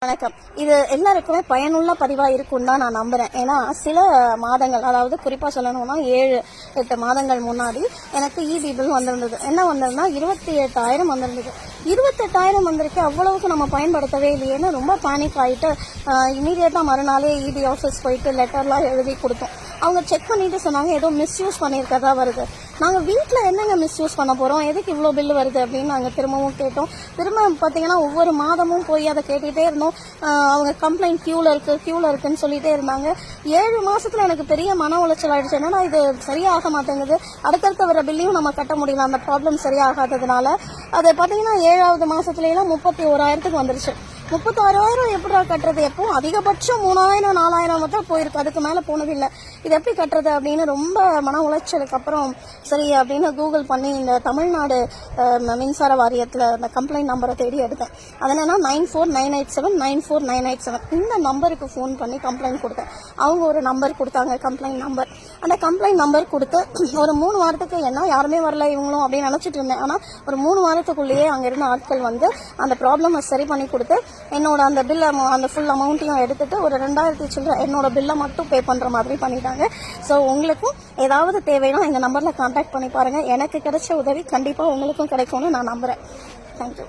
வணக்கம். இது எல்லாருக்குமே பயனுள்ள பதிவா இருக்கும்னு தான் நான் நம்புறேன். ஏன்னா சில மாதங்கள், அதாவது குறிப்பா சொல்லணும்னா 7-8 மாதங்கள் முன்னாடி எனக்கு இபி பில் வந்திருந்தது. என்ன வந்ததுன்னா 28,000 வந்திருந்தது. 28,000 வந்திருக்கு, அவ்வளவுக்கு நம்ம பயன்படுத்தவே இல்லையேன்னு ரொம்ப பேனிக் ஆகிட்டு இமீடியட்டா மறுநாளே இபி ஆஃபீஸ் போயிட்டு லெட்டர்லாம் எழுதி கொடுத்தோம். அவங்க செக் பண்ணிட்டு சொன்னாங்க ஏதோ மிஸ்யூஸ் பண்ணியிருக்கதா வருது. நாங்கள் வீட்டில் என்னங்க மிஸ்யூஸ் பண்ண போகிறோம், எதுக்கு இவ்வளோ பில்லு வருது அப்படின்னு நாங்கள் திரும்பவும் கேட்டோம். திரும்ப பார்த்தீங்கன்னா ஒவ்வொரு மாதமும் போய் அதை கேட்டுகிட்டே இருந்தோம். அவங்க கம்ப்ளைண்ட் கியூவில் இருக்குன்னு சொல்லிட்டே இருந்தாங்க. 7 மாசத்துல எனக்கு பெரிய மன உளைச்சல் ஆயிடுச்சு. என்னன்னா இது சரியாக மாட்டேங்குது, அடுத்தடுத்த வர பில்லையும் நம்ம கட்ட முடியல, அந்த ப்ராப்ளம் சரியாகாததுனால. அதை பார்த்தீங்கன்னா 7வது மாசத்துலாம் 31,000க்கு வந்துருச்சு. 36,000 எப்படா கட்டுறது? எப்போ அதிகபட்சம் 3,000 4,000 மட்டும் போயிருக்கு, அதுக்கு மேலே போனதில்லை. இது எப்படி கட்டுறது அப்படின்னு ரொம்ப மன உளைச்சலுக்கு அப்புறம் சரி அப்படின்னு கூகுள் பண்ணி இந்த தமிழ்நாடு மின்சார வாரியத்தில் அந்த கம்ப்ளைண்ட் நம்பரை தேடி எடுத்தேன். அது என்னன்னா 94,987 இந்த நம்பருக்கு ஃபோன் பண்ணி கம்ப்ளைண்ட் கொடுத்தேன். அவங்க ஒரு நம்பர் கொடுத்தாங்க, கம்ப்ளைண்ட் நம்பர். அந்த கம்ப்ளைண்ட் நம்பர் கொடுத்து ஒரு 3 வாரத்துக்கு என்ன யாருமே வரல இவங்களும் அப்படின்னு நினச்சிட்டு இருந்தேன். ஆனால் ஒரு 3 வாரத்துக்குள்ளேயே அங்கே இருந்த ஆட்கள் வந்து அந்த ப்ராப்ளமை சரி பண்ணி கொடுத்து என்னோட அந்த பில்லை அந்த ஃபுல் அமௌண்ட்டையும் எடுத்துட்டு ஒரு 2,000 சில்லற என்னோட பில்லை மட்டும் பே பண்ணுற மாதிரி பண்ணிட்டாங்க. ஸோ உங்களுக்கும் ஏதாவது தேவைன்னா எங்கள் நம்பரில் கான்டாக்ட் பண்ணி பாருங்கள். எனக்கு கிடைச்ச உதவி கண்டிப்பாக உங்களுக்கும் கிடைக்கும்னு நான் நம்புகிறேன். தேங்க்யூ.